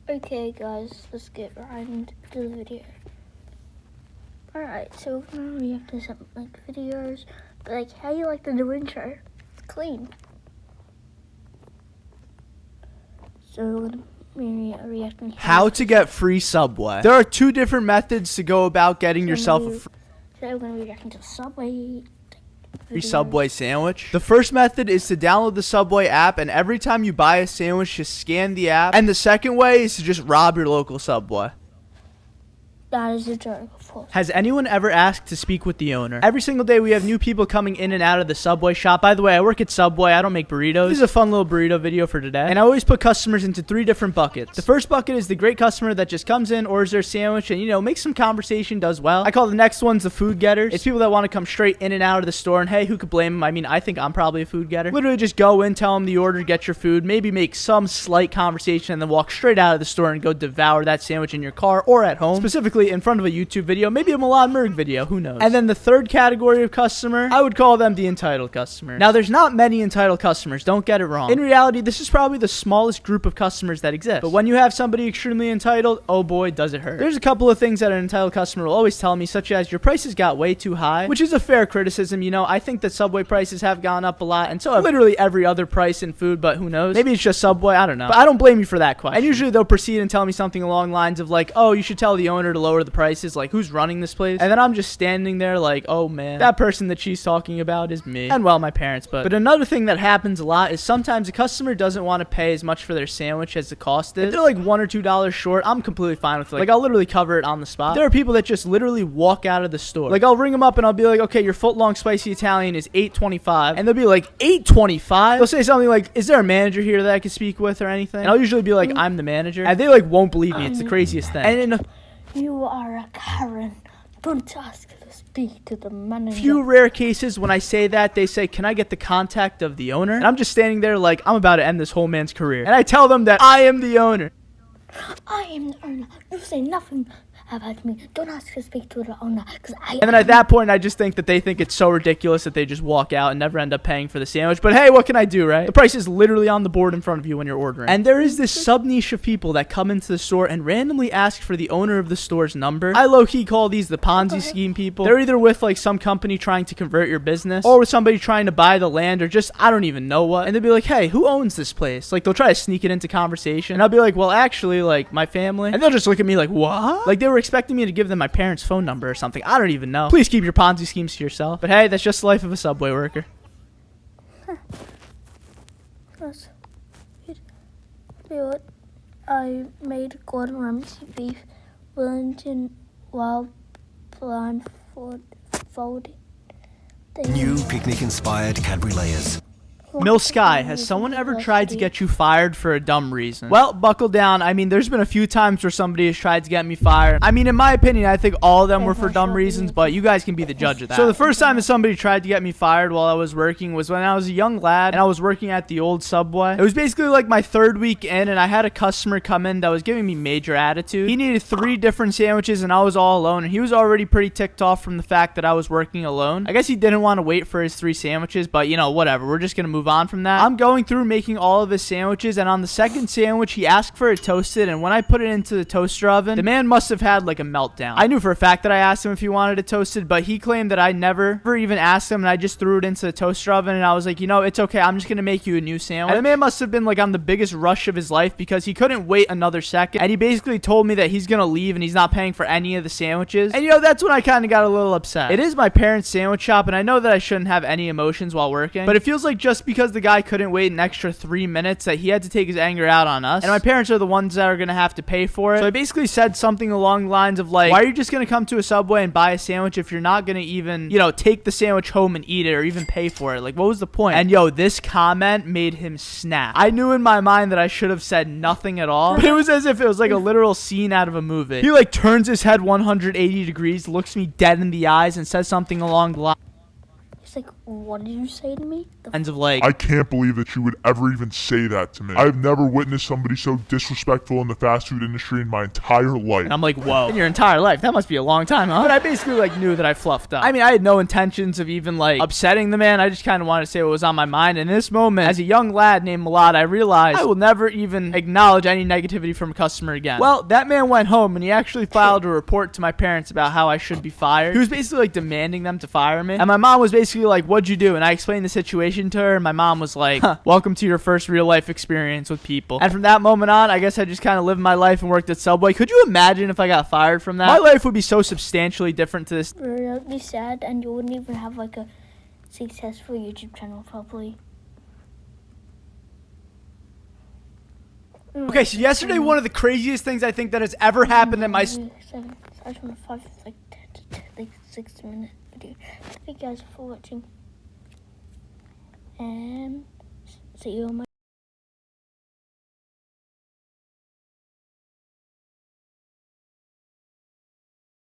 Okay guys, let's get right into the video. Alright, so we're gonna react to some videos, but how you like the new intro? It's clean. So we're gonna be reacting How to get free Subway. There are two different methods to go about getting yourself a Today we're gonna be reacting to Subway free Subway sandwich. The first method is to download the Subway app, and every time you buy a sandwich, just scan the app. And the second way is to just rob your local Subway. That is a joke, of course. Has anyone ever asked to speak with the owner? Every single day we have new people coming in and out of the Subway shop. By the way, I work at Subway. I don't make burritos. This is a fun little burrito video for today. And I always put customers into three different buckets. The first bucket is the great customer that just comes in, orders their sandwich, and, makes some conversation, does well. I call the next ones the food getters. It's people that want to come straight in and out of the store, and hey, who could blame them? I mean, I think I'm probably a food getter. Literally just go in, tell them the order, get your food, maybe make some slight conversation, and then walk straight out of the store and go devour that sandwich in your car or at home, specifically in front of a YouTube video, maybe a Milan Merg video, who knows. And then the third category of customer, I would call them the entitled customer. Now, there's not many entitled customers, don't get it wrong. In reality, this is probably the smallest group of customers that exist. But when you have somebody extremely entitled, oh boy, does it hurt. There's a couple of things that an entitled customer will always tell me, such as your prices got way too high, which is a fair criticism. I think that Subway prices have gone up a lot, and so have literally every other price in food, but who knows? Maybe it's just Subway, I don't know. But I don't blame you for that question. And usually they'll proceed and tell me something along the lines of like, oh, you should tell the owner to lower the prices, like who's running this place? And then I'm just standing there like, oh man, that person that she's talking about is me. And well, my parents. But another thing that happens a lot is sometimes a customer doesn't want to pay as much for their sandwich as the cost is. If they're like $1 or $2 short, I'm completely fine with it. Like I'll literally cover it on the spot. There are people that just literally walk out of the store. Like I'll ring them up and I'll be like, okay, your foot-long spicy Italian is $8.25, and they'll be like, $8.25? They'll say something like, is there a manager here that I could speak with or anything? And I'll usually be like, I'm the manager, and they like won't believe me. It's the craziest thing. And in a You are a Karen. Don't ask to speak to the manager. Few rare cases when I say that, they say, can I get the contact of the owner? And I'm just standing there like, I'm about to end this whole man's career. And I tell them that I am the owner. I am the owner. You say nothing about me. Don't ask to speak to the owner, because And then at that point, I just think that they think it's so ridiculous that they just walk out and never end up paying for the sandwich. But hey, what can I do, right? The price is literally on the board in front of you when you're ordering. And there is this sub-niche of people that come into the store and randomly ask for the owner of the store's number. I low-key call these the Ponzi scheme people. They're either with like some company trying to convert your business, or with somebody trying to buy the land, or just I don't even know what. And they'll be like, hey, who owns this place? Like they'll try to sneak it into conversation. And I'll be like, well, actually, like my family. And they'll just look at me like, what? Like they were expecting me to give them my parents' phone number or something. I don't even know. Please keep your Ponzi schemes to yourself. But hey, that's just the life of a Subway worker. That's it. What? I made Gordon Ramsay beef Wellington while blindfolded. New picnic-inspired Cadbury layers. Mill Sky, has someone ever tried to get you fired for a dumb reason? Well, buckle down. I mean, there's been a few times where somebody has tried to get me fired. I mean, in my opinion, I think all of them were for dumb reasons, but you guys can be the judge of that. So the first time that somebody tried to get me fired while I was working was when I was a young lad and I was working at the old Subway. It was basically like my third week in, and I had a customer come in that was giving me major attitude. He needed 3 different sandwiches and I was all alone, and he was already pretty ticked off from the fact that I was working alone. I guess he didn't want to wait for his 3 sandwiches, but whatever. We're just gonna move on from that. I'm going through making all of his sandwiches, and on the second sandwich he asked for it toasted, and when I put it into the toaster oven, the man must have had like a meltdown. I knew for a fact that I asked him if he wanted it toasted, but he claimed that I never even asked him, and I just threw it into the toaster oven, and I was like, it's okay, I'm just gonna make you a new sandwich. And the man must have been like on the biggest rush of his life, because he couldn't wait another second, and he basically told me that he's gonna leave and he's not paying for any of the sandwiches. And that's when I kind of got a little upset. It is my parents' sandwich shop, and I know that I shouldn't have any emotions while working, but it feels like just because the guy couldn't wait an extra 3 minutes that he had to take his anger out on us, and my parents are the ones that are gonna have to pay for it. So I basically said something along the lines of like, why are you just gonna come to a Subway and buy a sandwich if you're not gonna even take the sandwich home and eat it or even pay for it? Like, what was the point? And this comment made him snap. I knew in my mind that I should have said nothing at all, but it was as if it was like a literal scene out of a movie. He like turns his head 180 degrees, looks me dead in the eyes, and says something along the line. It's like, What did you say to me? Kinds of like, I can't believe that you would ever even say that to me. I've never witnessed somebody so disrespectful in the fast food industry in my entire life. and I'm like, whoa. In your entire life, that must be a long time, huh? But I basically like knew that I fluffed up. I mean, I had no intentions of even like upsetting the man. I just kind of wanted to say what was on my mind. And in this moment, as a young lad named Milad, I realized I will never even acknowledge any negativity from a customer again. Well, that man went home and he actually filed a report to my parents about how I should be fired. He was basically like demanding them to fire me. And my mom was basically like, what'd you do? And I explained the situation to her, and my mom was like, welcome to your first real life experience with people. And from that moment on, I guess I just kind of lived my life and worked at Subway. Could you imagine if I got fired from that? My life would be so substantially different to this. Really sad, and you wouldn't even have like a successful YouTube channel probably. Okay, so yesterday, one of the craziest things I think that has ever happened at my... 7, I just want to 5, like 10 to 6 minute video. Thank you guys for watching. And see you on my